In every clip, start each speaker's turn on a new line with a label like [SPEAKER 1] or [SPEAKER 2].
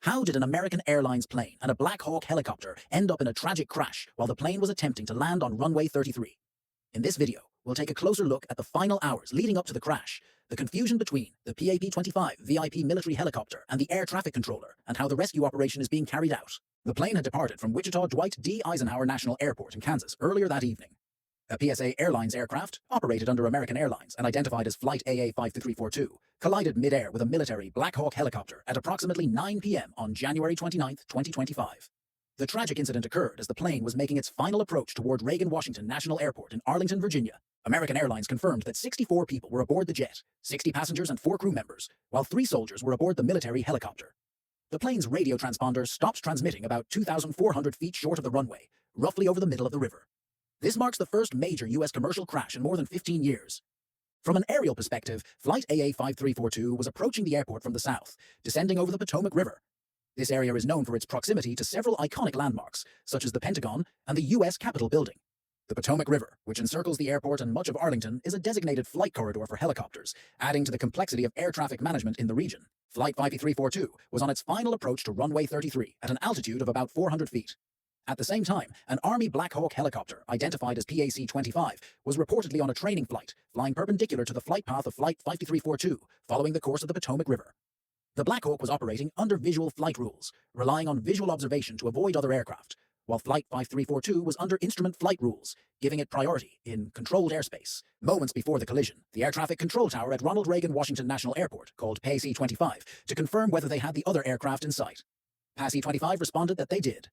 [SPEAKER 1] How did an American Airlines plane and a Black Hawk helicopter end up in a tragic crash while the plane was attempting to land on runway 33? In this video, we'll take a closer look at the final hours leading up to the crash, the confusion between the PAP-25 VIP military helicopter and the air traffic controller, and how the rescue operation is being carried out. The plane had departed from Wichita Dwight D. Eisenhower National Airport in Kansas earlier that evening. A PSA Airlines aircraft, operated under American Airlines and identified as Flight AA-53342, collided mid-air with a military Black Hawk helicopter at approximately 9 p.m. on January 29, 2025. The tragic incident occurred as the plane was making its final approach toward Reagan-Washington National Airport in Arlington, Virginia. American Airlines confirmed that 64 people were aboard the jet, 60 passengers and 4 crew members, while 3 soldiers were aboard the military helicopter. The plane's radio transponder stopped transmitting about 2,400 feet short of the runway, roughly over the middle of the river. This marks the first major U.S. commercial crash in more than 15 years. From an aerial perspective, Flight AA-5342 was approaching the airport from the south, descending over the Potomac River. This area is known for its proximity to several iconic landmarks, such as the Pentagon and the U.S. Capitol building. The Potomac River, which encircles the airport and much of Arlington, is a designated flight corridor for helicopters, adding to the complexity of air traffic management in the region. Flight 5342 was on its final approach to runway 33 at an altitude of about 400 feet. At the same time, an Army Black Hawk helicopter, identified as PAC-25, was reportedly on a training flight, flying perpendicular to the flight path of Flight 5342, following the course of the Potomac River. The Black Hawk was operating under visual flight rules, relying on visual observation to avoid other aircraft, while Flight 5342 was under instrument flight rules, giving it priority in controlled airspace. Moments before the collision, the air traffic control tower at Ronald Reagan Washington National Airport called PAC-25 to confirm whether they had the other aircraft in sight. PAC-25 responded that they did.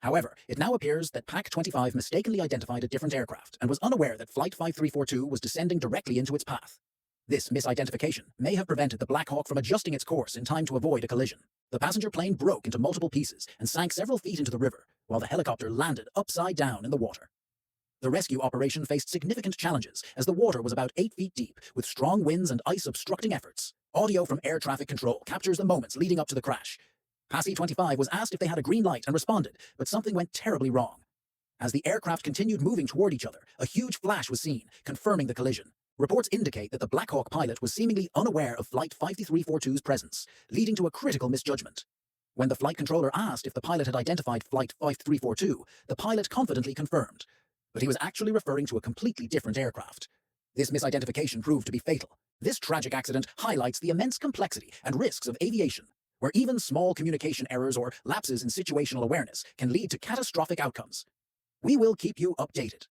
[SPEAKER 1] However, it now appears that PAC-25 mistakenly identified a different aircraft and was unaware that Flight 5342 was descending directly into its path. This misidentification may have prevented the Black Hawk from adjusting its course in time to avoid a collision. The passenger plane broke into multiple pieces and sank several feet into the river, while the helicopter landed upside down in the water. The rescue operation faced significant challenges as the water was about 8 feet deep, with strong winds and ice obstructing efforts. Audio from air traffic control captures the moments leading up to the crash. PAC-25 was asked if they had a green light and responded, but something went terribly wrong. As the aircraft continued moving toward each other, a huge flash was seen, confirming the collision. Reports indicate that the Black Hawk pilot was seemingly unaware of Flight 5342's presence, leading to a critical misjudgment. When the flight controller asked if the pilot had identified Flight 5342, the pilot confidently confirmed, but he was actually referring to a completely different aircraft. This misidentification proved to be fatal. This tragic accident highlights the immense complexity and risks of aviation, where even small communication errors or lapses in situational awareness can lead to catastrophic outcomes. We will keep you updated.